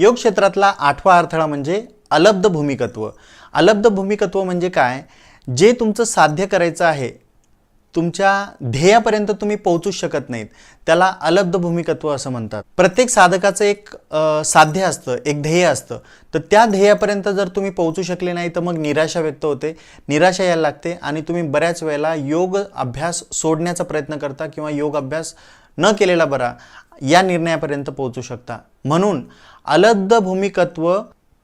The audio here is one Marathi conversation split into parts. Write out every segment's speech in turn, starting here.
योग क्षेत्रातला आठवा अडथळा म्हणजे अलब्ध भूमिकत्व। अलब्ध भूमिकत्व म्हणजे काय? जे तुमचं साध्य करायचं आहे, तुमच्या ध्येयापर्यंत तुम्ही पोहोचू शकत नाहीत, त्याला अलब्ध भूमिकत्व असं म्हणतात। प्रत्येक साधकाचं एक साध्य असतं, एक ध्येय असतं, तर त्या ध्येयापर्यंत जर तुम्ही पोहोचू शकले नाही तर मग निराशा व्यक्त होते, निराशा यायला लागते आणि तुम्ही बऱ्याच वेळेला योग अभ्यास सोडण्याचा प्रयत्न करता किंवा योग अभ्यास न केलेला बरा या निर्णयापर्यंत पोहोचू शकता। म्हणून अलब्ध भूमिकत्व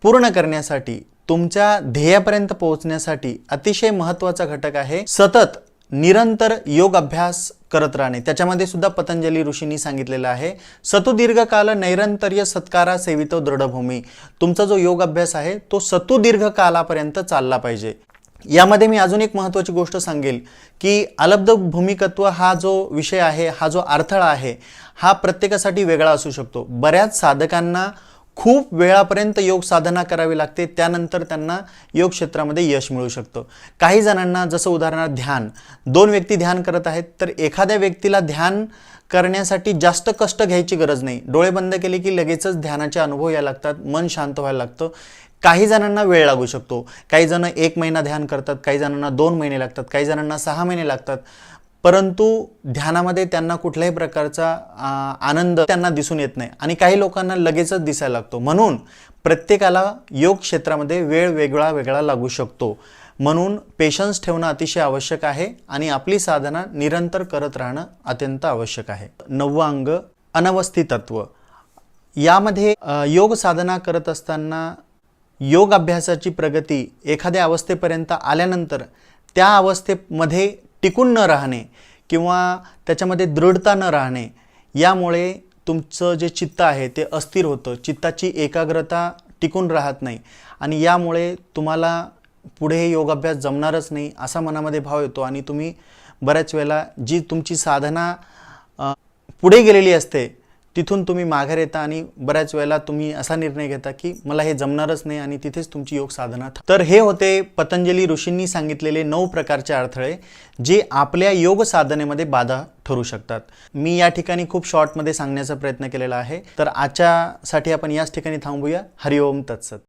पूर्ण करण्यासाठी, तुमच्या ध्येयापर्यंत पोहोचण्यासाठी अतिशय महत्त्वाचा घटक आहे सतत निरंतर योग अभ्यास करत राहणे। त्याच्यामध्ये सुद्धा पतंजली ऋषींनी सांगितलेलं आहे, सतुदीर्घ काल नैरंतर्य सत्कारा सेवितो दृढभूमी। तुमचा जो योग अभ्यास आहे तो सतुदीर्घ कालापर्यंत चालला पाहिजे। यामध्ये मी अजून एक महत्त्वाची गोष्ट सांगेल की अलब्ध भूमिकत्व हा जो विषय आहे, हा जो अडथळा आहे, हा प्रत्येकासाठी वेगळा असू शकतो। बऱ्याच साधकांना खूप वेळापर्यंत योग साधना करावी लागते, त्यानंतर त्यांना योग क्षेत्रामध्ये यश मिळू शकतं। काही जणांना, जसं उदाहरणार्थ ध्यान, दोन व्यक्ती ध्यान करत आहेत तर एखाद्या व्यक्तीला ध्यान करण्यासाठी जास्त कष्ट घ्यायची गरज नाही, डोळे बंद केले की लगेचच ध्यानाचे अनुभव यायला लागतात, मन शांत व्हायला लागतं। काही जणांना वेळ लागू शकतो, काही जण 1 महिना ध्यान करतात, काही जणांना 2 महिने लागतात, काही जणांना 6 महिने लागतात, परंतु ध्यानामध्ये त्यांना कुठल्याही प्रकारचा आनंद त्यांना दिसून येत नाही आणि काही लोकांना लगेचच दिसायला लागतो। म्हणून प्रत्येकाला योग क्षेत्रामध्ये वेळ वेगळा वेगळा लागू शकतो। म्हणून पेशन्स ठेवणं अतिशय आवश्यक आहे आणि आपली साधना निरंतर करत राहणं अत्यंत आवश्यक आहे। 9वं अंग अनवस्थितत्व। यामध्ये योग साधना करत असताना योग अभ्यासाची प्रगती एखाद्या अवस्थेपर्यंत आल्यानंतर त्या अवस्थेमध्ये टिकून न राहणे किंवा त्याच्यामध्ये दृढता न राहणे, यामुळे तुमचं जे चित्त आहे ते अस्थिर होतं, चित्ताची एकाग्रता टिकून राहत नाही आणि यामुळे तुम्हाला पुढे योग अभ्यास जमणारच नाही असा मनामध्ये भाव येतो आणि तुम्ही बऱ्याच वेळेला जी तुमची साधना पुढे गेलेली असते तिथून तुम्ही माघार येता आणि बऱ्याच वेळेला तुम्ही असा निर्णय घेता की मला हे जमणारच नाही आणि तिथेच तुमची योग साधना तर हे होते पतंजली ऋषींनी सांगितलेले 9 प्रकारचे अडथळे जे आपल्या योग साधनेमध्ये बाधा ठरू शकतात। मी या ठिकाणी खूप शॉर्टमध्ये सांगण्याचा प्रयत्न केलेला आहे, तर आजच्यासाठी आपण याच ठिकाणी थांबूया। हरिओम तत्सत।